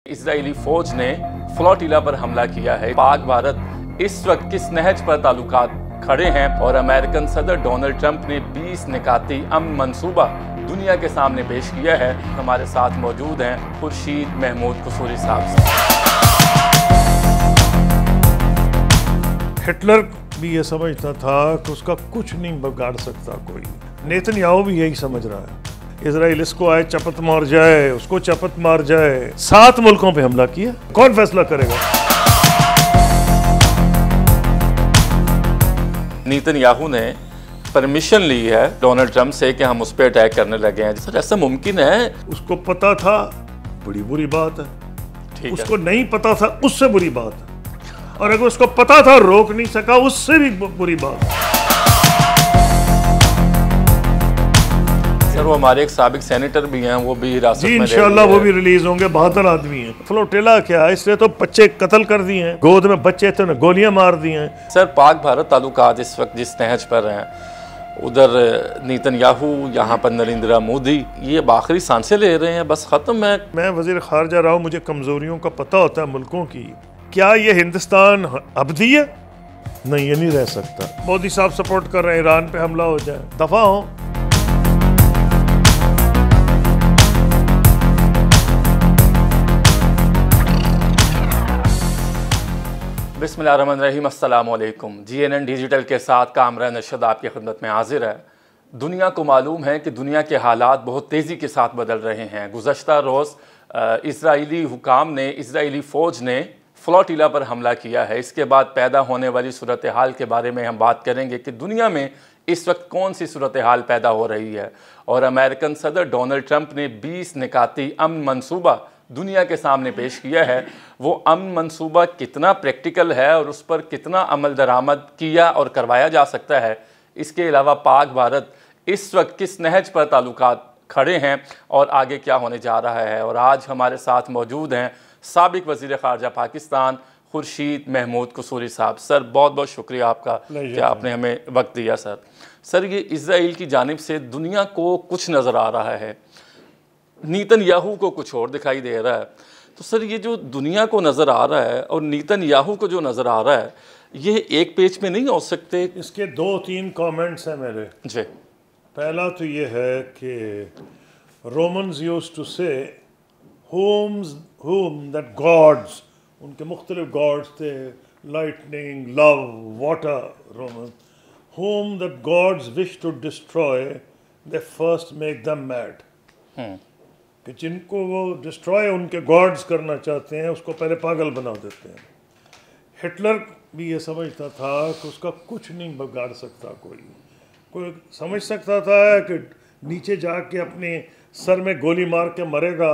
اسرائیلی فوج نے فلوٹیلا پر حملہ کیا ہے۔ پاک بھارت اس وقت کس نہج پر تعلقات کھڑے ہیں اور امریکن صدر ڈونلڈ ٹرمپ نے 20 نکاتی امن منصوبہ دنیا کے سامنے پیش کیا ہے۔ ہمارے ساتھ موجود ہیں خورشید محمود قصوری صاحب۔ ہٹلر بھی یہ سمجھتا تھا کہ اس کا کچھ نہیں بگاڑ سکتا کوئی۔ نیتن یاہو بھی یہی سمجھ رہا ہے۔ اسرائیل اس کو آئے چپت مار جائے، اس کو چپت مار جائے۔ 7 ملکوں پہ حملہ کیا، کون فیصلہ کرے گا؟ نیتن یاہو نے پرمیشن لی ہے ڈونلڈ ٹرمپ سے کہ ہم اس پہ اٹیک کرنے لگے ہیں۔ سر ایسا ممکن ہے؟ اس کو پتا تھا، بڑی بری بات ہے۔ اس کو نہیں پتا تھا، اس سے بری بات ہے۔ اور اگر اس کو پتا تھا روک نہیں سکا، اس سے بھی بری بات ہے۔ سر وہ ہمارے ایک سابق سینیٹر بھی ہیں، وہ بھی حراست میں انشاءاللہ وہ بھی ریلیز ہوں گے۔ 72 آدمی ہیں۔ فلوٹیلا کیا ہے؟ اس نے تو بچے قتل کر دیے ہیں، گود میں بچے تھے، انہیں گولیاں مار دی ہیں۔ سر پاک بھارت تعلقات اس وقت جس نہج پر ہیں، ادھر نیتن یاہو، یہاں پر نریندرا مودی، یہ اب آخری سانسیں لے رہے ہیں، بس ختم ہے۔ میں وزیر خارجہ رہا ہوں، مجھے کمزوریوں کا پتہ ہوتا ہے ملکوں کی۔ کیا یہ ہندوستان ابدی ہے؟ نہیں، یہ نہیں رہ سکتا۔ مودی صاحب سپورٹ کر رہے ہیں ایران پہ حملہ ہو جائے، دفعہ ہوں۔ بسم اللہ الرحمن الرحیم، السلام علیکم۔ GNN ڈیجیٹل کے ساتھ کامران ارشد آپ کی خدمت میں حاضر ہے۔ دنیا کو معلوم ہے کہ دنیا کے حالات بہت تیزی کے ساتھ بدل رہے ہیں۔ گزشتہ روز اسرائیلی حکام نے، اسرائیلی فوج نے فلوٹیلا پر حملہ کیا ہے۔ اس کے بعد پیدا ہونے والی صورتحال کے بارے میں ہم بات کریں گے کہ دنیا میں اس وقت کون سی صورتحال پیدا ہو رہی ہے، اور امریکن صدر ڈونلڈ ٹرمپ نے 20 نکاتی امن منصوبہ دنیا کے سامنے پیش کیا ہے۔ وہ امن منصوبہ کتنا پریکٹیکل ہے اور اس پر کتنا عمل درآمد کیا اور کروایا جا سکتا ہے۔ اس کے علاوہ پاک بھارت اس وقت کس نہج پر تعلقات کھڑے ہیں اور آگے کیا ہونے جا رہا ہے۔ اور آج ہمارے ساتھ موجود ہیں سابق وزیر خارجہ پاکستان خورشید محمود قصوری صاحب۔ سر بہت بہت شکریہ آپ کا کہ آپ نے ہمیں وقت دیا۔ سر یہ اسرائیل کی جانب سے دنیا کو کچھ نظر آ رہا ہے، نیتن یاہو کو کچھ اور دکھائی دے رہا ہے۔ تو سر یہ جو دنیا کو نظر آ رہا ہے اور نیتن یاہو کو جو نظر آ رہا ہے، یہ ایک پیج میں نہیں ہو سکتے؟ اس کے 2-3 کامنٹس ہیں میرے۔ جی، پہلا تو یہ ہے کہ رومنز یوزڈ ٹو سے whom that gods، ان کے مختلف گاڈز تھے، lightning, love, water, Roman, whom that gods wish to destroy they first make them mad۔ کہ جن کو وہ ڈسٹرائے ان کے گاڈز کرنا چاہتے ہیں، اس کو پہلے پاگل بنا دیتے ہیں۔ ہٹلر بھی یہ سمجھتا تھا کہ اس کا کچھ نہیں بگاڑ سکتا کوئی سمجھ سکتا تھا کہ نیچے جا کے اپنے سر میں گولی مار کے مرے گا،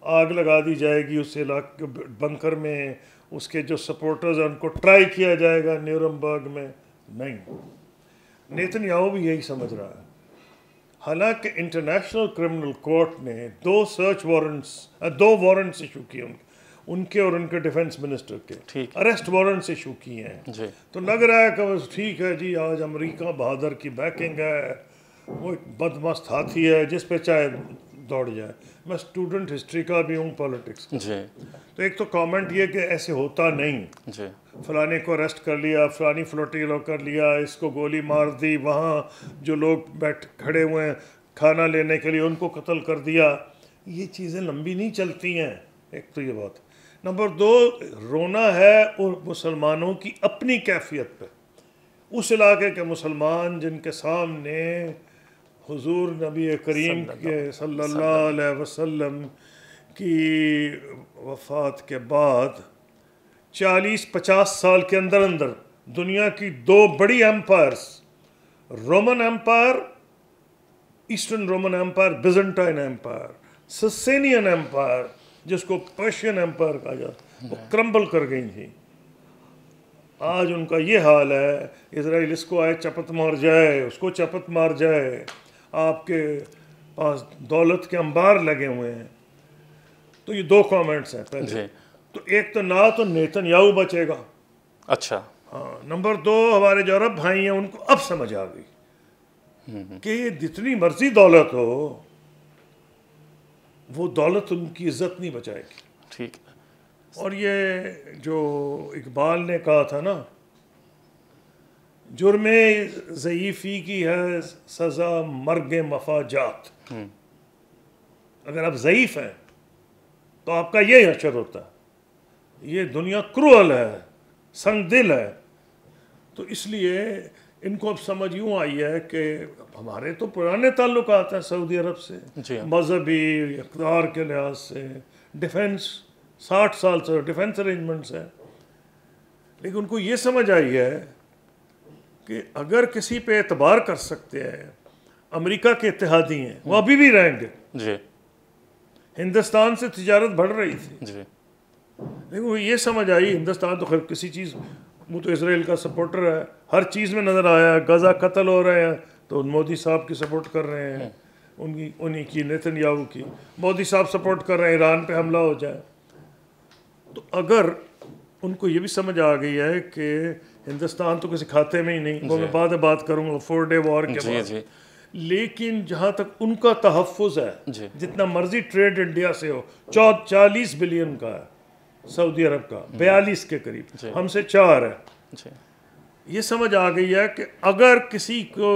آگ لگا دی جائے گی اس علاقے بنکر میں، اس کے جو سپورٹرز ہیں ان کو ٹرائی کیا جائے گا نیورمبرگ میں۔ نہیں، نیتن یاہو بھی یہی سمجھ رہا ہے۔ حالانکہ انٹرنیشنل کرمنل کورٹ نے 2 وارنٹس ایشو کیے ان کے اور ان کے ڈیفنس منسٹر کے، اریسٹ وارنٹس ایشو کیے ہیں۔ تو لگ رہا ہے کہ بس ٹھیک ہے جی، آج امریکہ بہادر کی بیکنگ ہے، وہ ایک بدمست ہاتھی ہے جس پہ چاہے دوڑ جائے۔ میں اسٹوڈنٹ ہسٹری کا بھی ہوں، پالیٹکس کا۔ تو ایک تو کامنٹ یہ کہ ایسے ہوتا نہیں، فلانے کو اریسٹ کر لیا، فلانی فلوٹیلا کر لیا، اس کو گولی مار دی، وہاں جو لوگ کھڑے ہوئے ہیں کھانا لینے کے لیے ان کو قتل کر دیا۔ یہ چیزیں لمبی نہیں چلتی ہیں۔ ایک تو یہ بات۔ نمبر 2، رونا ہے اور مسلمانوں کی اپنی کیفیت پہ۔ اس علاقے کے مسلمان جن کے سامنے حضور نبی کریم کے صلی اللہ علیہ وسلم کی وفات کے بعد 40-50 سال کے اندر دنیا کی 2 بڑی empires, Roman empire, eastern Roman empire, Byzantine empire, Sasanian empire جس کو پرشین ایمپائر کہا جاتا، وہ کرمبل کر گئی تھی۔ آج ان کا یہ حال ہے، اسرائیل اس کو آئے چپت مار جائے، اس کو چپت مار جائے۔ آپ کے پاس دولت کے انبار لگے ہوئے ہیں۔ تو یہ 2 کامنٹس ہیں پہلے۔ تو ایک تو نہ تو نیتن یاہو بچے گا، اچھا، ہاں۔ نمبر 2، ہمارے جو عرب بھائی ہیں ان کو اب سمجھ آ گئی کہ جتنی مرضی دولت ہو، وہ دولت ان کی عزت نہیں بچائے گی۔ ٹھیک. اور یہ جو اقبال نے کہا تھا نا، جرم ضعیفی کی ہے سزا مرگ مفاجات. اگر آپ ضعیف ہیں تو آپ کا یہ حشر ہوتا ہے. یہ دنیا کرول ہے، سنگ دل ہے. تو اس لیے ان کو اب سمجھ یوں آئی ہے کہ ہمارے تو پرانے تعلقات ہیں سعودی عرب سے، مذہبی اقدار کے لحاظ سے، ڈیفنس 60 سال سے ڈیفنس ارینجمنٹس ہیں. لیکن ان کو یہ سمجھ آئی ہے کہ اگر کسی پہ اعتبار کر سکتے ہیں، امریکہ کے اتحادی ہیں، وہ ابھی بھی رہیں گے. جی. ہندوستان سے تجارت بڑھ رہی تھی. جی. لیکن وہ یہ سمجھ آئی، ہندوستان تو خیر کسی چیز، وہ تو اسرائیل کا سپورٹر ہے، ہر چیز میں نظر آیا. غزہ قتل ہو رہے ہیں تو مودی صاحب کی سپورٹ کر رہے ہیں، انہی کی، نیتن یاہو کی. مودی صاحب سپورٹ کر رہے ہیں ایران پہ حملہ ہو جائے. تو اگر ان کو یہ بھی سمجھ آ گئی ہے کہ ہندوستان تو کسی کھاتے میں ہی نہیں، وہ میں بعد میں بات کروں گا 4 ڈے وار کے بعد. لیکن جہاں تک ان کا تحفظ ہے، جتنا مرضی ٹریڈ انڈیا سے ہو، 40 بلین کا ہے سعودی عرب کا، 42 کے قریب، ہم سے 4 ہے. یہ سمجھ آ گئی ہے کہ اگر کسی کو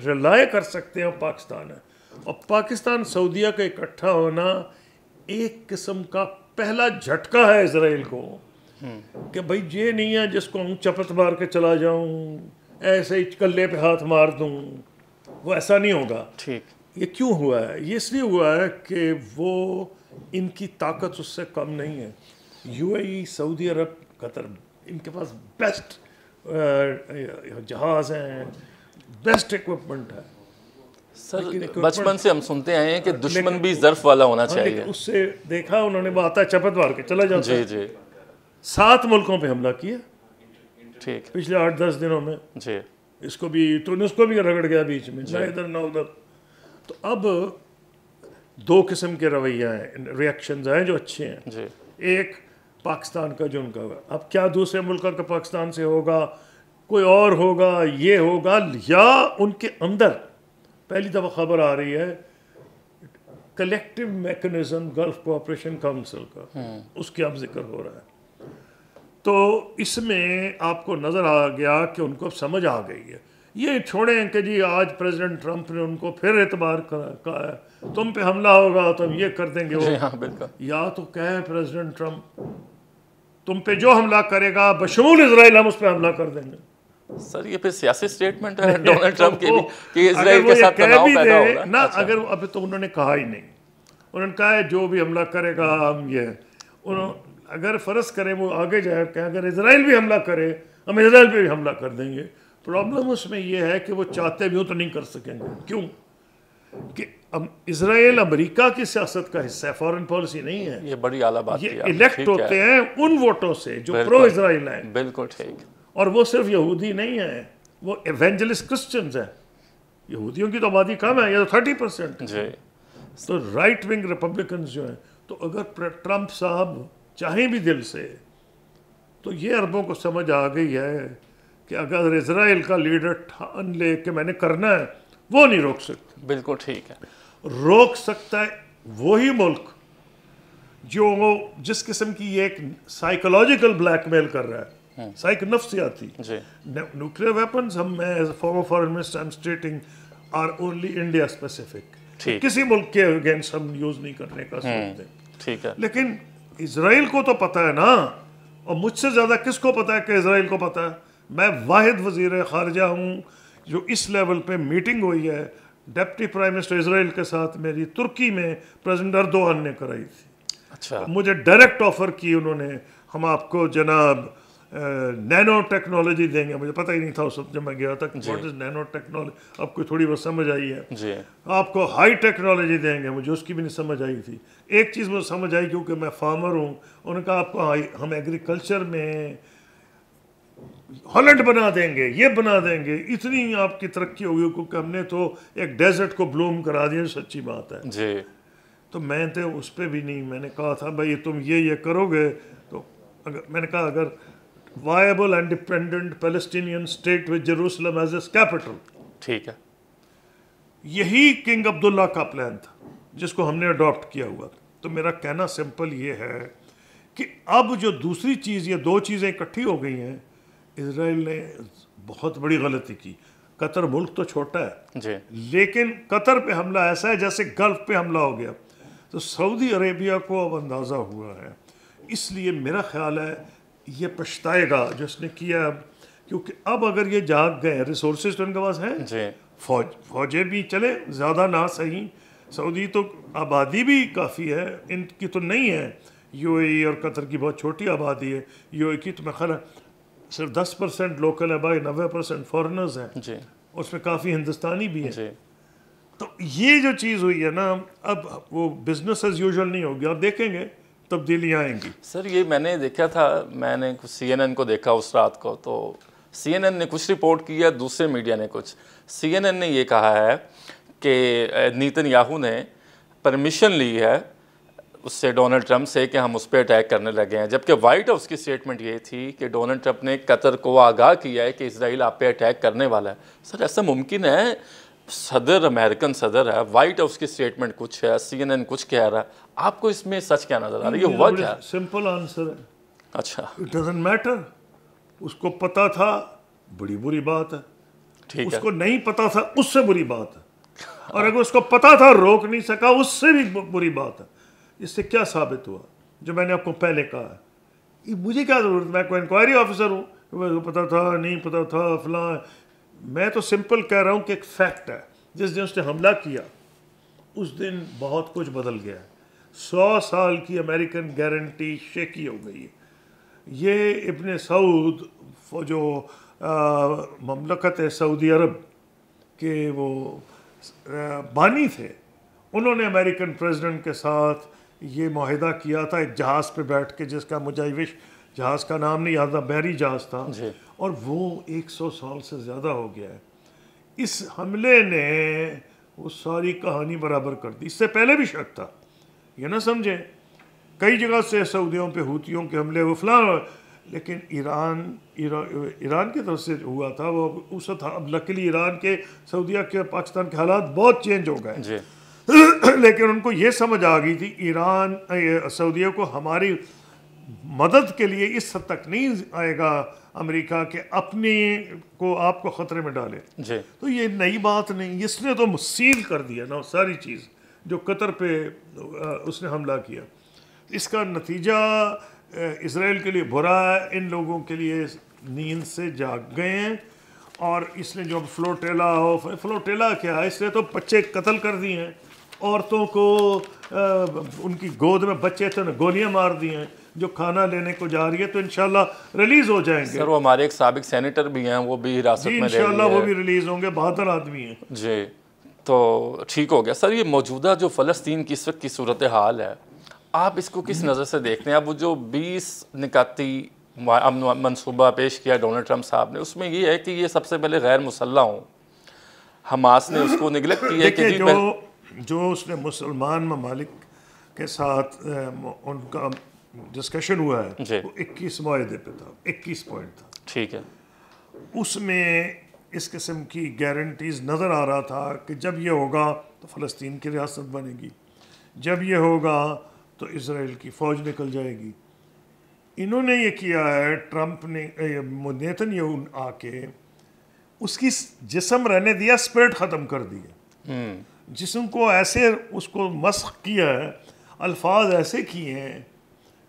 ریلائے کر سکتے ہیں پاکستان ہے. اور پاکستان سعودیہ کا اکٹھا ہونا ایک قسم کا پہلا جھٹکا ہے اسرائیل کو، کہ بھائی یہ نہیں ہے جس کو ہم چپت مار کے چلا جاؤں، ایسے ہی کلے پہ ہاتھ مار دوں. وہ ایسا نہیں ہوگا. یہ کیوں ہوا ہے؟ یہ اس لیے ہوا ہے کہ وہ ان کی طاقت اس سے کم نہیں ہے. یو اے ای، سعودی عرب، قطر، ان کے پاس بیسٹ جہاز ہیں، بیسٹ ایکوپمنٹ ہے. سر بچپن سے ہم سنتے آئے ہیں کہ دشمن بھی ظرف والا ہونا چاہیے. اس سے دیکھا انہوں نے، وہ آتا ہے چپت مار کے چلا جاتا ہے. جی. 7 ملکوں پہ حملہ کیا ٹھیک پچھلے 8-10 دنوں میں. جی. اس کو بھی تونس کو بھی رگڑ گیا بیچ میں، نہ ادھر نہ ادھر. تو اب 2 قسم کے رویہ ہیں، ریئیکشنز ہیں جو اچھے ہیں. جی. ایک پاکستان کا جو ان کا ہوا، اب کیا دوسرے ملک کا پاکستان سے ہوگا، کوئی اور ہوگا، یہ ہوگا، یا ان کے اندر پہلی دفعہ خبر آ رہی ہے collective mechanism golf cooperation council کا، اس کے اب ذکر ہو رہا ہے. تو اس میں آپ کو نظر آ گیا کہ ان کو سمجھ آ گئی ہے. یہ چھوڑیں کہ جی آج پریزیڈنٹ ٹرمپ نے ان کو پھر اعتبار کہا ہے، تم پہ حملہ ہوگا تو ہم یہ کر دیں گے. یا تو کہے پریزیڈنٹ ٹرمپ تم پہ جو حملہ کرے گا بشمول اسرائیل ہم اس پہ حملہ کر دیں گے. سر یہ پھر سیاسی سٹیٹمنٹ ہے ڈونلڈ ٹرمپ کی کہ اسرائیل کے ساتھ تناؤ پیدا ہوگا نا. اگر ابھی تو انہوں نے کہا ہی نہیں، انہوں نے کہا ہے جو بھی حملہ کرے گا ہم یہ، اگر فرض کریں وہ آگے جائے کہ اگر اسرائیل بھی حملہ کرے ہم اسرائیل پہ بھی حملہ کر دیں گے. پرابلم اس میں یہ ہے کہ وہ چاہتے بھی ہوں تو نہیں کر سکیں گے. کیوں کہ اسرائیل امریکہ کی سیاست کا حصہ ہے، فارن پالیسی نہیں ہے. یہ بڑی اعلیٰ بات. یہ الیکٹ ہوتے ہیں ان ووٹوں سے جو پرو اسرائیل ہیں. بالکل ٹھیک. اور وہ صرف یہودی نہیں ہیں، وہ ایونجلسٹ کرسچنز ہیں. یہودیوں کی تو آبادی کم ہے، یہ تو 30%. جی. تو رائٹ ونگ ریپبلکنز جو ہیں، تو اگر ٹرمپ صاحب چاہیں بھی دل سے تو یہ عربوں کو سمجھ آ گئی ہے کہ اگر اسرائیل کا لیڈر ٹھان لے کہ میں نے کرنا ہے، وہ نہیں روک سکتا. بالکل ٹھیک ہے. روک سکتا ہے وہی ملک جو جس قسم کی ایک سائیکولوجیکل بلیک میل کر رہا ہے، نفسیاتی. نیوکلیئر ویپنز ہم as a former foreign minister I am stating are only India specific. کسی ملک کے اگینسٹ ہم یوز نہیں کرنے کا سوچتے. ٹھیک ہے. لیکن اسرائیل کو تو پتہ ہے نا، اور مجھ سے زیادہ کس کو پتہ ہے کہ اسرائیل کو پتہ ہے. میں واحد وزیر خارجہ ہوں جو اس لیول پہ میٹنگ ہوئی ہے ڈپٹی پرائم منسٹر اسرائیل کے ساتھ میری ترکی میں پریزیڈنٹ اردوغان نے کرائی تھی. اچھا. مجھے ڈائریکٹ آفر کی انہوں نے، ہم آپ کو جناب نینو ٹیکنالوجی دیں گے. مجھے پتہ ہی نہیں تھا اس وقت جب میں گیا تھا کہ واٹ از نینو ٹیکنالوجی. اب کوئی تھوڑی بہت سمجھ آئی ہے. جی. آپ کو ہائی ٹیکنالوجی دیں گے. مجھے اس کی بھی نہیں سمجھ آئی تھی. ایک چیز مجھے سمجھ آئی کیونکہ میں فارمر ہوں. انہوں نے کہا آپ کو ہم ایگریکلچر میں ہالینڈ بنا دیں گے، یہ بنا دیں گے، اتنی آپ کی ترقی ہوگی کیونکہ ہم نے تو ایک ڈیزرٹ کو بلوم کرا دیا. سچی بات ہے. جی. تو میں تو اس پہ بھی نہیں، میں نے کہا تھا بھائی تم یہ کرو گے تو میں نے کہا اگر viable independent Palestinian state with Jerusalem as A capital. ٹھیک ہے. یہی کنگ عبداللہ کا پلان تھا جس کو ہم نے اڈاپٹ کیا ہوا تھا. تو میرا کہنا سمپل یہ ہے کہ اب جو دوسری چیز، یہ دو چیزیں اکٹھی ہو گئی ہیں، اسرائیل نے بہت بڑی غلطی کی. قطر ملک تو چھوٹا ہے جی لیکن قطر پہ حملہ ایسا ہے جیسے گلف پہ حملہ ہو گیا. تو سعودی عربیہ کو اب اندازہ ہوا ہے، اس لیے میرا خیال ہے یہ پچھتائے گا جو اس نے کیا. کیونکہ اب اگر یہ جاگ گئے، ریسورسز تو ان کے پاس ہیں، جی فوجیں بھی چلے زیادہ نہ صحیح، سعودی تو آبادی بھی کافی ہے، ان کی تو نہیں ہے. یو اے ای اور قطر کی بہت چھوٹی آبادی ہے. یو اے کی تو میں خیال ہے صرف 10% لوکل ہے، بھائی 90% فورنرز ہیں. جی اس میں کافی ہندوستانی بھی ہیں. جی تو یہ جو چیز ہوئی ہے نا، اب وہ بزنس ایز یوزول نہیں ہوگی. آپ دیکھیں گے تبدیلیاں آئیں گی. سر یہ میں نے دیکھا تھا، میں نے سی این این کو دیکھا اس رات کو، تو سی این این نے کچھ رپورٹ کیا، دوسرے میڈیا نے کچھ. سی این این نے یہ کہا ہے کہ نیتن یاہو نے پرمیشن لی ہے اس سے، ڈونلڈ ٹرمپ سے، کہ ہم اس پہ اٹیک کرنے لگے ہیں. جبکہ وائٹ ہاؤس کی سٹیٹمنٹ یہ تھی کہ ڈونلڈ ٹرمپ نے قطر کو آگاہ کیا ہے کہ اسرائیل آپ پہ اٹیک کرنے والا ہے. سر ایسا ممکن ہے؟ صدر، امریکن صدر ہے، وائٹ ہاؤس کی سٹیٹمنٹ کچھ ہے، سی این این کچھ کہہ رہا ہے. آپ کو اس میں سچ کیا نظر آ رہا ہے؟ یہ ہوا کیا؟ سمپل آنسر ہے، اچھا اٹ ڈزنٹ میٹر. اس کو پتا تھا، بڑی بری بات ہے. ٹھیک اس ہے. کو نہیں پتا تھا، اس سے بری بات ہے. اور اگر اس کو پتا تھا روک نہیں سکا، اس سے بھی بری بات ہے. اس سے کیا ثابت ہوا جو میں نے آپ کو پہلے کہا ہے؟ مجھے کیا ضرورت، میں کوئی انکوائری آفیسر ہوں، مجھے پتا تھا نہیں پتا تھا فلاں. میں تو سمپل کہہ رہا ہوں کہ ایک فیکٹ ہے. جس دن اس نے حملہ کیا اس دن بہت کچھ بدل گیا ہے. 100 سال کی امریکن گارنٹی شیکی ہو گئی ہے. یہ ابن سعود جو مملکت سعودی عرب کے وہ بانی تھے، انہوں نے امریکن پریزیڈنٹ کے ساتھ یہ معاہدہ کیا تھا ایک جہاز پہ بیٹھ کے، جس کا مجھے جہاز کا نام نہیں یاد، بحری جہاز تھا. اور وہ 100 سال سے زیادہ ہو گیا ہے. اس حملے نے وہ ساری کہانی برابر کر دی. اس سے پہلے بھی شک تھا، یہ نہ سمجھیں. کئی جگہ سے سعودیوں پہ ہوتیوں کے حملے وہ فلاں، لیکن ایران کی طرف سے ہوا تھا وہ اس وقت. اب لکیلی ایران کے، سعودیہ کے، پاکستان کے حالات بہت چینج ہو گئے. لیکن ان کو یہ سمجھ آ گئی تھی ایران، سعودیہ کو ہماری مدد کے لیے اس حد تک نہیں آئے گا امریکہ کہ اپنی کو آپ کو خطرے میں ڈالے. تو یہ نئی بات نہیں، اس نے تو سیل کر دیا نا ساری چیز جو قطر پہ اس نے حملہ کیا. اس کا نتیجہ اسرائیل کے لیے برا ہے. ان لوگوں کے لیے نیند سے جاگ گئے ہیں. اور اس نے جو فلوٹیلا کیا ہے، اس نے تو بچے قتل کر دیے ہیں، عورتوں کو ان کی گود میں بچے تھے گولیاں مار دی ہیں. جو کھانا لینے کو جا رہی ہے تو انشاءاللہ ریلیز ہو جائیں گے. سر وہ ہمارے ایک سابق سینیٹر بھی ہیں، وہ بھی حراست میں لے لیے. انشاءاللہ وہ بھی ریلیز ہوں گے، بہادر آدمی ہیں. جی تو ٹھیک ہو گیا. سر یہ موجودہ جو فلسطین کی اس وقت کی صورتحال ہے، آپ اس کو کس نظر سے دیکھتے ہیں؟ اب وہ جو 20 نکاتی منصوبہ پیش کیا ڈونلڈ ٹرمپ صاحب نے، اس میں یہ ہے کہ یہ سب سے پہلے غیر مسلح ہوں. حماس نے اس کو نگلیکٹ کیا ہے کہ جو اس نے مسلمان ممالک کے ساتھ ان کا ڈسکشن ہوا ہے، وہ 21 معاہدے پہ تھا، 21 پوائنٹ تھا. ٹھیک ہے. اس میں اس قسم کی گارنٹیز نظر آ رہا تھا کہ جب یہ ہوگا تو فلسطین کی ریاست بنے گی، جب یہ ہوگا تو اسرائیل کی فوج نکل جائے گی. انہوں نے یہ کیا ہے، ٹرمپ نے، نیتن یاہو آ کے اس کی جسم رہنے دیا، اسپرٹ ختم کر دیا. جسم کو ایسے اس کو مسخ کیا ہے، الفاظ ایسے کیے ہیں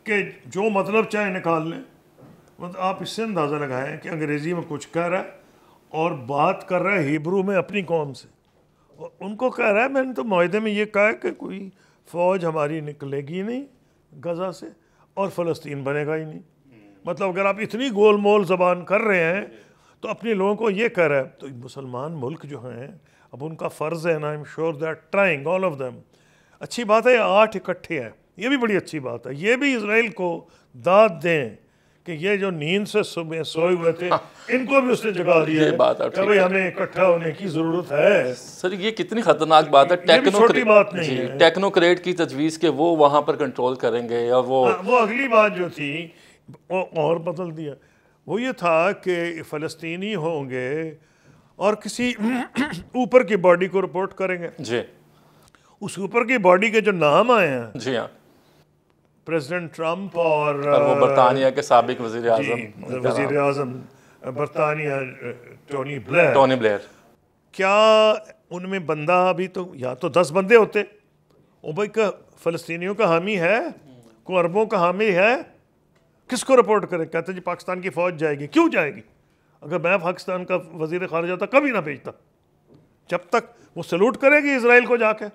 کہ جو مطلب چاہے نکال لیں. مطلب آپ اس سے اندازہ لگائیں کہ انگریزی میں کچھ کہہ رہا ہے اور بات کر رہا ہے ہیبرو میں اپنی قوم سے، اور ان کو کہہ رہا ہے میں نے تو معاہدے میں یہ کہا ہے کہ کوئی فوج ہماری نکلے گی نہیں غزہ سے اور فلسطین بنے گا ہی نہیں. مطلب اگر آپ اتنی گول مول زبان کر رہے ہیں تو اپنے لوگوں کو یہ کہہ رہا ہے. تو مسلمان ملک جو ہیں، اب ان کا فرض ہے نا، I'm sure they are trying all of them. اچھی بات ہے 8 اکٹھے ہیں، یہ بھی بڑی اچھی بات ہے. یہ بھی اسرائیل کو داد دیں کہ یہ جو نیند سے سوئے ہوئے تھے ان کو بھی اس نے جگا دیا ہے کہ بھئی ہمیں اکٹھا ہونے کی ضرورت ہے. سر یہ کتنی خطرناک بات ہے. یہ بھی چھوٹی بات نہیں ہے. ٹیکنوکریٹ کی تجویز کہ وہ وہاں پر کنٹرول کریں گے، اور وہ اگلی بات جو تھی اور بدل دیا. وہ یہ تھا کہ فلسطینی ہوں گے اور کسی اوپر کی باڈی کو رپورٹ کریں گے. جی اس اوپر کی باڈی کے جو نام آئے ہیں، جی ہاں، پریزیڈنٹ ٹرمپ اور وہ برطانیہ کے سابق وزیر اعظم وزیر اعظم برطانیہ ٹونی بلیئر، کیا ان میں بندہ ابھی تو یا تو 10 بندے ہوتے، او بھائی کا فلسطینیوں کا حامی ہے، کوئی عربوں کا حامی ہے، کس کو رپورٹ کرے؟ کہتے ہیں جی پاکستان کی فوج جائے گی. کیوں جائے گی؟ اگر میں پاکستان کا وزیر خارجہ تھا کبھی نہ بھیجتا. جب تک وہ سلوٹ کرے گی اسرائیل کو جا کے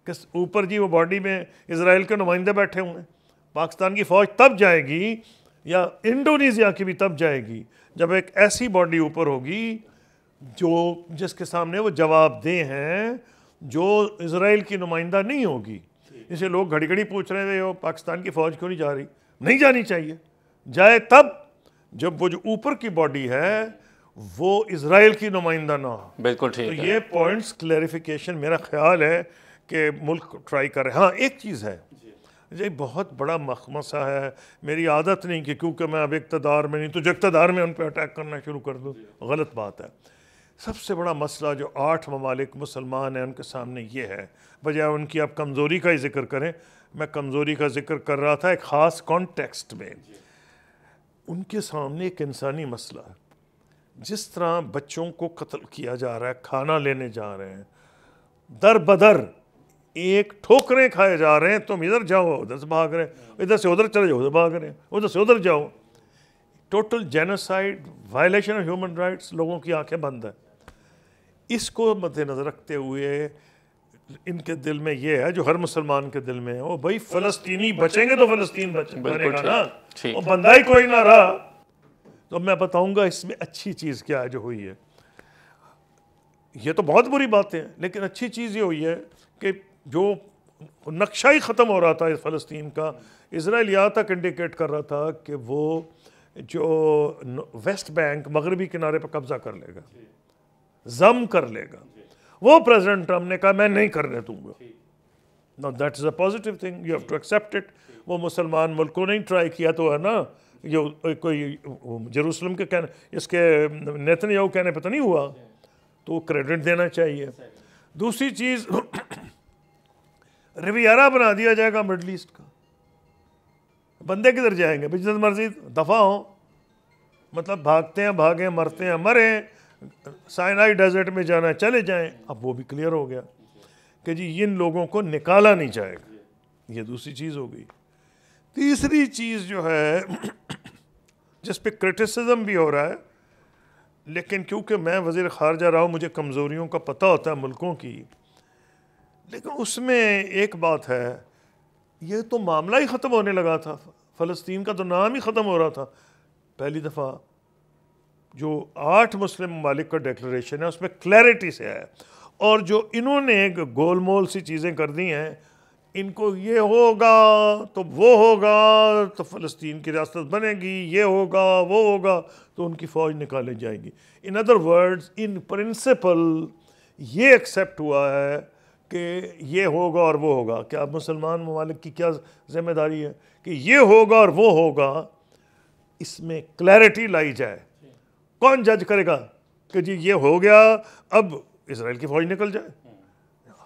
کہ اوپر جی وہ باڈی میں اسرائیل کے نمائندے بیٹھے ہوئے ہیں. پاکستان کی فوج تب جائے گی یا انڈونیزیا کی بھی تب جائے گی جب ایک ایسی باڈی اوپر ہوگی جس کے سامنے وہ جواب دہ ہیں، جو اسرائیل کی نمائندہ نہیں ہوگی. اسے لوگ گھڑی گھڑی پوچھ رہے تھے پاکستان کی فوج کیوں نہیں جا رہی؟ نہیں جانی چاہیے. جائے تب جب وہ جو اوپر کی باڈی ہے وہ اسرائیل کی نمائندہ نہ ہو. بالکل ٹھیک. تو یہ پوائنٹس کلیریفیکیشن میرا خیال ہے کہ ملک ٹرائی کر رہے. ہاں ایک چیز ہے، یہ بہت بڑا مسئلہ ہے، میری عادت نہیں کہ کیونکہ میں اب اقتدار میں نہیں تو جو اقتدار میں ان پہ اٹیک کرنا شروع کر دوں، غلط بات ہے. سب سے بڑا مسئلہ جو 8 ممالک مسلمان ہیں ان کے سامنے یہ ہے، بجائے ان کی اب کمزوری کا ہی ذکر کریں، میں کمزوری کا ذکر کر رہا تھا ایک خاص کانٹیکسٹ میں. ان کے سامنے ایک انسانی مسئلہ ہے. جس طرح بچوں کو قتل کیا جا رہا ہے، کھانا لینے جا رہے ہیں، در بدر ایک ٹھوکریں کھائے جا رہے ہیں، تم ادھر جاؤ ادھر سے بھاگ رہے ہیں، ادھر سے ادھر چلے جاؤ ادھر بھاگ رہے ہیں، ادھر سے ادھر جاؤ. Total genocide, violation of human rights, لوگوں کی آنکھیں بند ہیں. اس کو مد نظر رکھتے ہوئے ان کے دل میں یہ ہے جو ہر مسلمان کے دل میں ہے، وہ بھائی فلسطینی بچیں گے تو فلسطین بنے گا نا، وہ بندہ ہی کوئی نہ رہا. تو میں بتاؤں گا اس میں اچھی چیز کیا ہے جو ہوئی ہے. یہ تو بہت بری باتیں ہیں، لیکن اچھی چیز یہ ہوئی ہے کہ جو نقشہ ہی ختم ہو رہا تھا فلسطین کا، اسرائیل یہاں تک انڈیکیٹ کر رہا تھا کہ وہ جو ویسٹ بینک مغربی کنارے پہ قبضہ کر لے گا، ضم کر لے گا. وہ پریزیڈنٹ ٹرمپ نے کہا میں نہیں کرنے دوں گا. Now that is a positive thing, you have to accept it. وہ مسلمان ملکوں نے ٹرائی کیا تو ہے نا، یہ کوئی جیروسلم کے کہنے، اس کے نیتنیاہو کہنے پہ تو نہیں ہوا، تو وہ کریڈٹ دینا چاہیے. دوسری چیز رویارہ بنا دیا جائے گا مڈل ایسٹ کا. بندے کدھر جائیں گے؟ جتنا مرضی دفاع ہوں، مطلب بھاگتے ہیں بھاگیں، مرتے ہیں مریں، سائنائی ڈیزرٹ میں جانا ہے چلے جائیں. اب وہ بھی کلیئر ہو گیا کہ جی ان لوگوں کو نکالا نہیں جائے گا. یہ دوسری چیز ہو گئی. تیسری چیز جو ہے جس پہ کرٹیسزم بھی ہو رہا ہے، لیکن کیونکہ میں وزیر خارجہ رہا ہوں مجھے کمزوریوں کا پتہ ہوتا ہے ملکوں کی، لیکن اس میں ایک بات ہے، یہ تو معاملہ ہی ختم ہونے لگا تھا، فلسطین کا تو نام ہی ختم ہو رہا تھا. پہلی دفعہ جو 8 مسلم ممالک کا ڈیکلریشن ہے اس میں کلیئرٹی سے ہے، اور جو انہوں نے گول مول سی چیزیں کر دی ہیں، ان کو یہ ہوگا تو وہ ہوگا تو فلسطین کی ریاست بنے گی، یہ ہوگا وہ ہوگا تو ان کی فوج نکالے جائے گی. In other words in principle یہ ایکسیپٹ ہوا ہے کہ یہ ہوگا اور وہ ہوگا. کہ اب مسلمان ممالک کی کیا ذمہ داری ہے کہ یہ ہوگا اور وہ ہوگا، اس میں کلیئرٹی لائی جائے. کون جج کرے گا کہ جی یہ ہو گیا اب اسرائیل کی فوج نکل جائے؟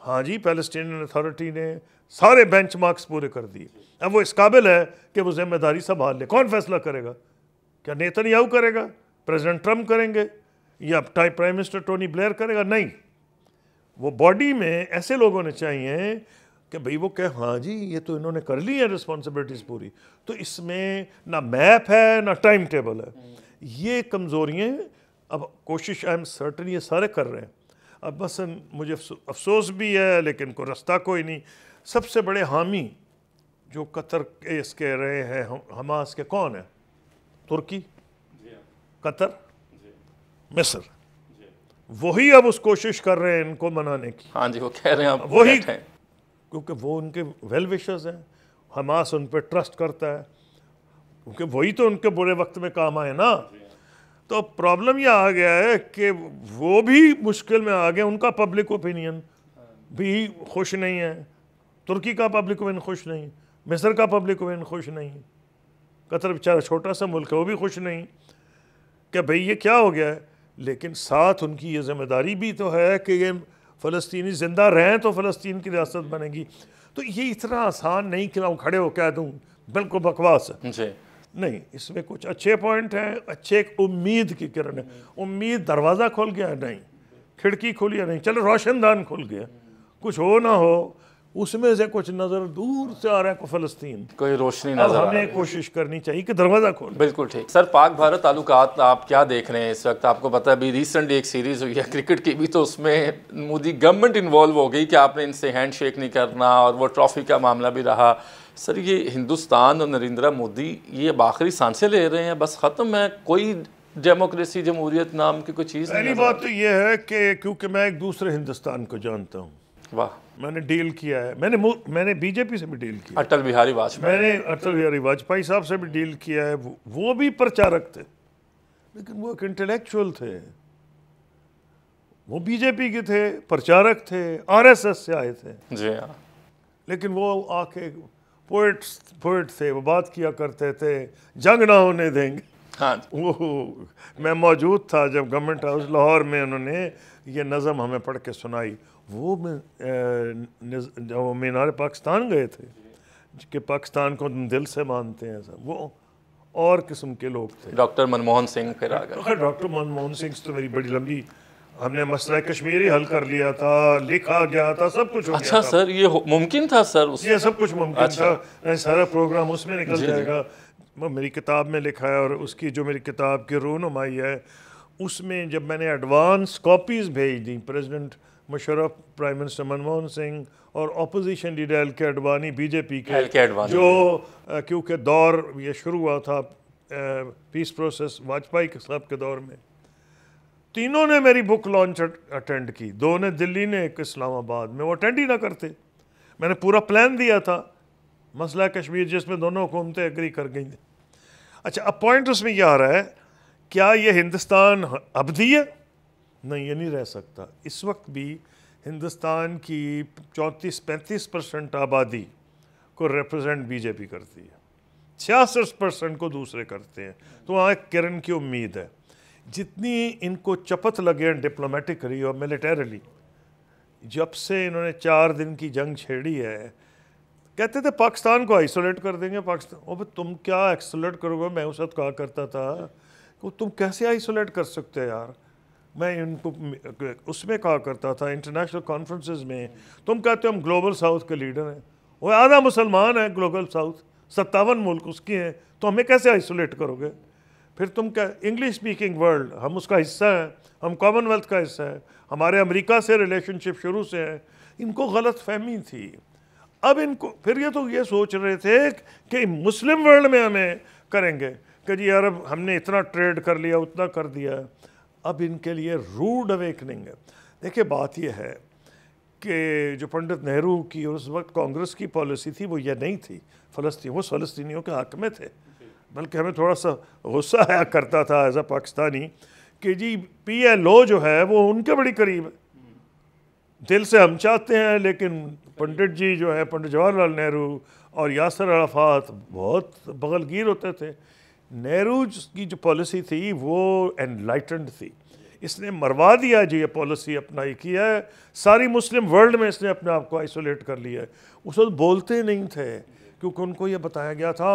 ہاں جی، پیلسٹینین اتھارٹی نے سارے بینچ مارکس پورے کر دیے، اب وہ اس قابل ہے کہ وہ ذمہ داری سنبھال لے. کون فیصلہ کرے گا؟ کیا نیتنیاہو کرے گا؟ پریزیڈنٹ ٹرمپ کریں گے؟ یا پرائم منسٹر ٹونی بلیئر کرے گا؟ نہیں، وہ باڈی میں ایسے لوگوں نے چاہیے کہ بھئی وہ کہے ہاں جی یہ تو انہوں نے کر لی ہے رسپانسبلٹیز پوری. تو اس میں نہ میپ ہے نہ ٹائم ٹیبل ہے. یہ کمزوریاں اب کوشش آئی ایم سرٹن یہ سارے کر رہے ہیں. اب مثلا مجھے افسوس بھی ہے لیکن کوئی رستہ کوئی نہیں. سب سے بڑے حامی جو قطر اس کے رہے ہیں حماس کے کون ہیں؟ ترکی، قطر، مصر. وہی اب اس کوشش کر رہے ہیں ان کو منانے کی. ہاں جی، وہ کہہ رہے ہیں وہی، کیونکہ وہ ان کے ویل وشرز ہیں، حماس ان پہ ٹرسٹ کرتا ہے، کیونکہ وہی تو ان کے برے وقت میں کام آئے نا. تو پرابلم یہ آ گیا ہے کہ وہ بھی مشکل میں آ گئے، ان کا پبلک اوپینین بھی خوش نہیں ہے، ترکی کا پبلک اوپینین خوش نہیں، مصر کا پبلک اوپینین خوش نہیں، قطر بیچارہ چھوٹا سا ملک ہے وہ بھی خوش نہیں کہ بھئی یہ کیا ہو گیا ہے. لیکن ساتھ ان کی یہ ذمہ داری بھی تو ہے کہ یہ فلسطینی زندہ رہیں تو فلسطین کی ریاست بنے گی. تو یہ اتنا آسان نہیں کہ میں کھڑے ہو کہہ دوں بالکل بکواس ہے. جی نہیں، اس میں کچھ اچھے پوائنٹ ہیں، اچھے ایک امید کی کرن ہے. امید دروازہ کھل گیا نہیں، کھڑکی کھلی ہے نہیں، چلو روشن دان کھل گیا. کچھ ہو نہ ہو اس میں سے کچھ نظر دور سے آ رہا ہے کو فلسطین، کوئی روشنی اب نظر آ رہی ہمیں ہے. کوشش کرنی چاہیے کہ دروازہ کھول. بالکل ٹھیک. سر پاک بھارت تعلقات آپ کیا دیکھ رہے ہیں اس وقت؟ آپ کو پتہ ہے ابھی ریسنٹلی ایک سیریز ہوئی ہے کرکٹ کی بھی، تو اس میں مودی گورنمنٹ انوالو ہو گئی کہ آپ نے ان سے ہینڈ شیک نہیں کرنا، اور وہ ٹرافی کا معاملہ بھی رہا. سر یہ ہندوستان اور نریندرا مودی یہ اب آخری سانسیں لے رہے ہیں، بس ختم ہے، کوئی ڈیموکریسی جمہوریت نام کی کوئی چیز نہیں پہلی بات تو یہ ہے کہ کیونکہ میں ایک دوسرے ہندوستان کو جانتا ہوں، واہ. میں نے ڈیل کیا ہے، میں نے بی جے پی سے بھی ڈیل کیا، اٹل بہاری واجپئی، میں نے اٹل بہاری واجپئی صاحب سے بھی ڈیل کیا ہے. وہ بھی پرچارک تھے لیکن وہ ایک انٹلیکچوئل تھے، وہ بی جے پی کے تھے، پرچارک تھے، آر ایس ایس سے آئے تھے، جی ہاں. لیکن وہ آ کے پوئٹ تھے، وہ بات کیا کرتے تھے جنگ نہ ہونے دیں گے. ہاں وہ میں موجود تھا جب گورنمنٹ ہاؤس لاہور میں انہوں نے یہ نظم ہمیں پڑھ کے سنائی. وہ مینار پاکستان گئے تھے کہ پاکستان کو دل سے مانتے ہیں سب، وہ اور قسم کے لوگ تھے. ڈاکٹر منموہن سنگھ پھر آ گئے. ڈاکٹر منموہن سنگھ تو میری بڑی لمبی، ہم نے مسئلہ کشمیری حل کر لیا تھا، لکھا گیا تھا، سب کچھ ہو گیا اچھا تھا. سر یہ ممکن تھا سر؟ یہ سب کچھ ممکن تھا، سارا پروگرام اس میں نکل جائے گا. میری کتاب میں لکھا ہے، اور اس کی جو میری کتاب کی رونمائی ہے اس میں جب میں نے ایڈوانس کاپیز بھیج دیں president Musharraf, prime minister Manmohan Singh اور اپوزیشن لیڈر ایل کے اڈوانی بی جے پی کے، جو کیونکہ دور یہ شروع ہوا تھا پیس پروسیس واجپئی صاحب کے دور میں، تینوں نے میری بک لانچ اٹینڈ کی. 2 نے دلی نے، ایک اسلام آباد میں. وہ اٹینڈ ہی نہ کرتے. میں نے پورا پلان دیا تھا مسئلہ کشمیر جس میں دونوں حکومتیں ایگری کر گئی تھیں. اچھا اب پوائنٹ اس میں یہ آ رہا ہے، کیا یہ ہندوستان ابدی ہے؟ نہیں، یہ نہیں رہ سکتا. اس وقت بھی ہندوستان کی 34-35% آبادی کو ریپرزینٹ بی جے پی کرتی ہے، 66% کو دوسرے کرتے ہیں. تو وہاں ایک کرن کی امید ہے. جتنی ان کو چپت لگے ڈپلومیٹکلی اور ملیٹریلی، جب سے انہوں نے 4 دن کی جنگ چھیڑی ہے، کہتے تھے پاکستان کو آئسولیٹ کر دیں گے. پاکستان، تم کیا آئسولیٹ کرو گے؟ میں اس وقت کہا کرتا تھا کہ تم کیسے آئسولیٹ کر سکتے یار. میں ان کو اس میں کہا کرتا تھا انٹرنیشنل کانفرنسز میں، تم کہتے ہو ہم گلوبل ساؤتھ کے لیڈر ہیں، وہ آدھا مسلمان ہے گلوبل ساؤتھ، 57 ملک اس کے ہیں، تو ہمیں کیسے آئسولیٹ کرو گے؟ پھر تم کیا انگلش اسپیکنگ ورلڈ، ہم اس کا حصہ ہیں، ہم کامن ویلتھ کا حصہ ہیں، ہمارے امریکہ سے ریلیشن شپ شروع سے ہے. ان کو غلط فہمی تھی. اب ان کو پھر یہ سوچ رہے تھے کہ مسلم ورلڈ میں ہمیں کریں گے کہ جی عرب ہم نے اتنا ٹریڈ کر لیا، اتنا کر دیا. اب ان کے لیے روڈ اویکننگ ہے. دیکھیں بات یہ ہے کہ جو پنڈت نہرو کی اس وقت کانگریس کی پالیسی تھی وہ یہ نہیں تھی وہ فلسطینیوں کے حق میں تھے، بلکہ ہمیں تھوڑا سا غصہ آیا کرتا تھا ایز اے پاکستانی کہ جی پی ایل او جو ہے وہ ان کے بڑی قریب ہے. دل سے ہم چاہتے ہیں، لیکن پنڈت جی جو ہے، پنڈت جواہر لال نہرو اور یاسر عرفات بہت بغل گیر ہوتے تھے. نہرو کی جو پالیسی تھی وہ انلائٹنڈ تھی. اس نے مروا دیا جی یہ پالیسی اپنائی کیا ہے، ساری مسلم ورلڈ میں اس نے اپنے آپ کو آئسولیٹ کر لیا ہے. اس وقت بولتے نہیں تھے کیونکہ ان کو یہ بتایا گیا تھا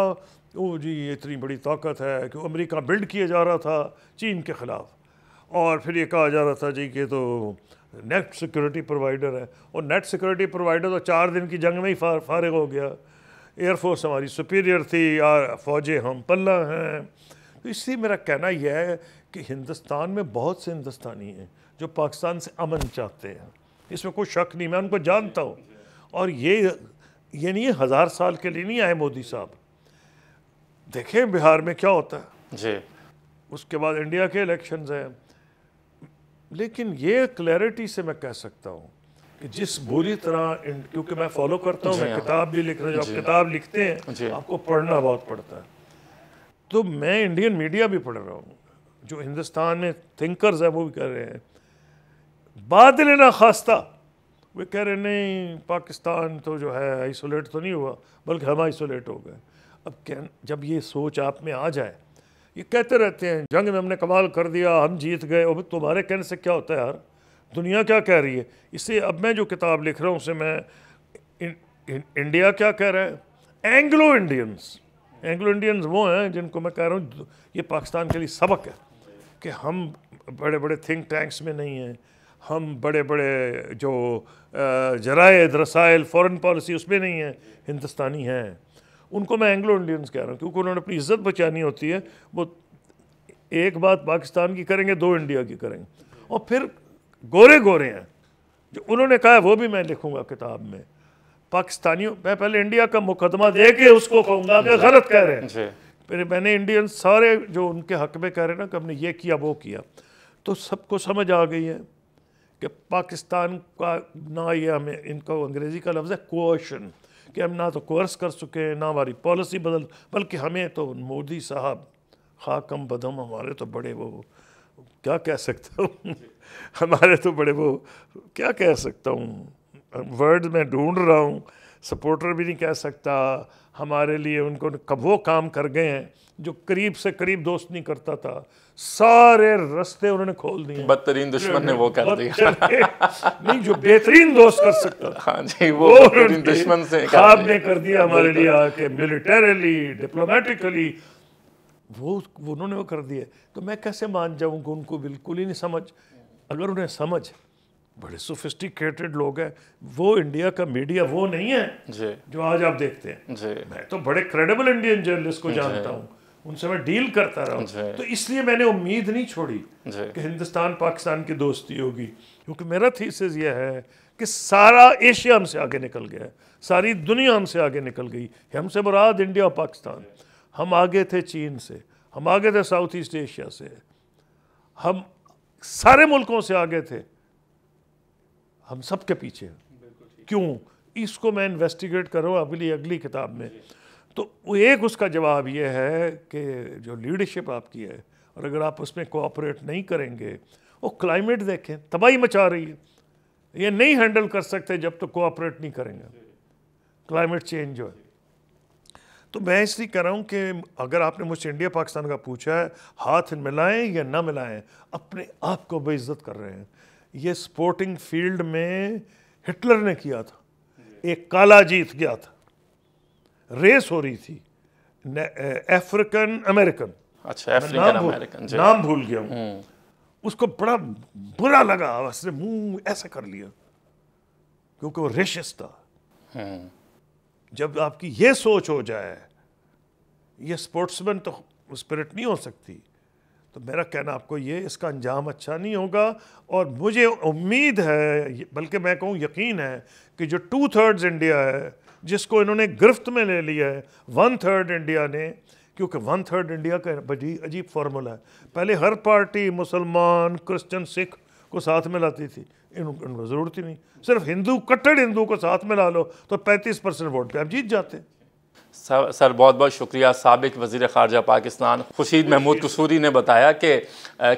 او جی یہ اتنی بڑی طاقت ہے کہ امریکہ بلڈ کیا جا رہا تھا چین کے خلاف، اور پھر یہ کہا جا رہا تھا جی کہ تو نیٹ سیکورٹی پرووائڈر ہے، اور نیٹ سیکورٹی پرووائڈر تو 4 دن کی جنگ میں ہی فارغ ہو گیا. ایئر فورس ہماری سپیریئر تھی، فوجیں ہم پلہ ہیں. تو اس لیے میرا کہنا یہ ہے کہ ہندوستان میں بہت سے ہندوستانی ہیں جو پاکستان سے امن چاہتے ہیں، اس میں کوئی شک نہیں، میں ان کو جانتا ہوں. اور یہ نہیں 1000 سال کے لیے نہیں آئے مودی صاحب. دیکھیں بہار میں کیا ہوتا ہے جی، اس کے بعد انڈیا کے الیکشنز ہیں. لیکن یہ کلیئرٹی سے میں کہہ سکتا ہوں کہ جس بری طرح کیونکہ میں فالو کرتا ہوں، میں کتاب بھی لکھ رہا ہوں. آپ کتاب لکھتے ہیں آپ کو پڑھنا بہت پڑتا ہے. تو میں انڈین میڈیا بھی پڑھ رہا ہوں، جو ہندوستان میں تھنکرز ہیں وہ بھی کہہ رہے ہیں بادل ناخواستہ، وہ کہہ رہے نہیں پاکستان تو جو ہے آئسولیٹ تو نہیں ہوا بلکہ ہم آئسولیٹ ہو گئے. اب جب یہ سوچ آپ میں آ جائے، یہ کہتے رہتے ہیں جنگ میں ہم نے کمال کر دیا، ہم جیت گئے. اب تمہارے کہنے سے کیا ہوتا ہے یار، دنیا کیا کہہ رہی ہے. اس سے اب میں جو کتاب لکھ رہا ہوں اسے میں انڈیا کیا کہہ رہا ہے؟ اینگلو انڈینز وہ ہیں جن کو میں کہہ رہا ہوں یہ پاکستان کے لیے سبق ہے کہ ہم بڑے بڑے تھنک ٹینکس میں نہیں ہیں، ہم بڑے بڑے جو جرائد رسائل فورن پالیسی اس میں نہیں ہیں، ہندوستانی ہیں. ان کو میں اینگلو انڈینز کہہ رہا ہوں کیونکہ انہوں نے اپنی عزت بچانی ہوتی ہے. وہ ایک بات پاکستان کی کریں گے، دو انڈیا کی کریں گے. اور پھر گورے ہیں جو انہوں نے کہا ہے وہ بھی میں لکھوں گا کتاب میں. پاکستانیوں میں پہلے انڈیا کا مقدمہ دے کے اس کو کہوں گا کہ غلط کہہ رہے ہیں. پھر میں نے انڈین سارے جو ان کے حق میں کہہ رہے ہیں نا کہ ہم نے یہ کیا وہ کیا، تو سب کو سمجھ آ گئی ہے کہ پاکستان کا نہ یہ ہمیں ان کا انگریزی کا لفظ ہے کوئشن، کہ ہم نہ تو کورس کر سکے نہ ہماری پالیسی بدل، بلکہ ہمیں تو مودی صاحب خاکم بدم ہمارے تو بڑے وہ کیا کہہ سکتا ہوں ہمارے تو بڑے وہ کیا کہہ سکتا ہوں، ورڈ میں ڈھونڈ رہا ہوں، سپورٹر بھی نہیں کہہ سکتا. ہمارے لیے ان کو وہ کام کر گئے ہیں جو قریب سے قریب دوست نہیں کرتا تھا، سارے رستے انہوں نے کھول دیے. بدترین دشمن نے وہ کر دیا نہیں جو بہترین دوست کر سکتا تھا. ہاں جی، وہ بدترین دشمن سے خواب نے کر دیا ہمارے لیے کہ ملیٹریلی ڈپلومیٹیکلی وہ انہوں نے وہ کر دیا. تو میں کیسے مان جاؤں کہ ان کو بالکل ہی نہیں سمجھ. اگر انہیں سمجھ، بڑے سوفسٹیکیٹڈ لوگ ہیں. وہ انڈیا کا میڈیا وہ نہیں ہے جو آج آپ دیکھتے ہیں. میں تو بڑے کریڈیبل انڈین جرنلسٹ کو جانتا ہوں، ان سے میں ڈیل کرتا رہا ہوں. تو اس لیے میں نے امید نہیں چھوڑی کہ ہندوستان پاکستان کی دوستی ہوگی، کیونکہ میرا تھیسس یہ ہے کہ سارا ایشیا ہم سے آگے نکل گیا ہے، ساری دنیا ہم سے آگے نکل گئی. ہم سے مراد انڈیا اور پاکستان. ہم آگے تھے چین سے، ہم آگے تھے ساؤتھ ایسٹ ایشیا سے، ہم سارے ملکوں سے آگے تھے. ہم سب کے پیچھے ہیں. کیوں؟ اس کو میں انویسٹیگیٹ کر رہا ہوں اگلی کتاب میں. تو ایک اس کا جواب یہ ہے کہ جو لیڈرشپ آپ کی ہے، اور اگر آپ اس میں کوآپریٹ نہیں کریں گے، وہ کلائمیٹ دیکھیں تباہی مچا رہی ہے. یہ نہیں ہینڈل کر سکتے جب تک کوآپریٹ نہیں کریں گے. کلائمیٹ چینج جو ہے. تو میں اس لیے کہہ رہا ہوں کہ اگر آپ نے مجھ سے انڈیا پاکستان کا پوچھا ہے، ہاتھ ملائیں یا نہ ملائیں، اپنے آپ کو بے عزت کر رہے ہیں. یہ سپورٹنگ فیلڈ میں ہٹلر نے کیا تھا. ایک کالا جیت گیا تھا، ریس ہو رہی تھی افریقن امریکن. اچھا، افریقن امریکن نام بھول گیا ہوں. اس کو بڑا برا لگا، اس نے منہ ایسا کر لیا کیونکہ وہ ریشسٹ تھا. جب آپ کی یہ سوچ ہو جائے، یہ سپورٹس مین تو اسپرٹ نہیں ہو سکتی. تو میرا کہنا آپ کو یہ، اس کا انجام اچھا نہیں ہوگا. اور مجھے امید ہے، بلکہ میں کہوں یقین ہے، کہ جو 2/3 انڈیا ہے جس کو انہوں نے گرفت میں لے لیا ہے، 1/3 انڈیا نے، کیونکہ 1/3 انڈیا کا بڑی عجیب فارمولا ہے. پہلے ہر پارٹی مسلمان کرسچن سکھ کو ساتھ میں لاتی تھی. ان کو ضرورت ہی نہیں، صرف ہندو کٹڑ ہندو کو ساتھ میں لا لو تو 35% ووٹ پہ آپ جیت جاتے ہیں. سر بہت بہت شکریہ. سابق وزیر خارجہ پاکستان خورشید محمود قصوری نے بتایا کہ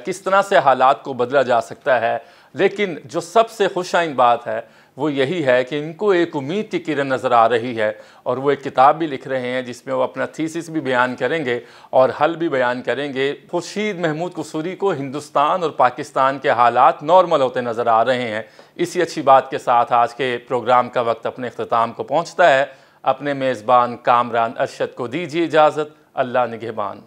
کس طرح سے حالات کو بدلا جا سکتا ہے. لیکن جو سب سے خوش آئند بات ہے وہ یہی ہے کہ ان کو ایک امید کی کرن نظر آ رہی ہے، اور وہ ایک کتاب بھی لکھ رہے ہیں جس میں وہ اپنا تھیسس بھی بیان کریں گے اور حل بھی بیان کریں گے. خورشید محمود قصوری کو ہندوستان اور پاکستان کے حالات نارمل ہوتے نظر آ رہے ہیں. اسی اچھی بات کے ساتھ آج کے پروگرام کا وقت اپنے اختتام کو پہنچتا ہے. اپنے میزبان کامران ارشد کو دیجیے اجازت. اللہ نگہبان.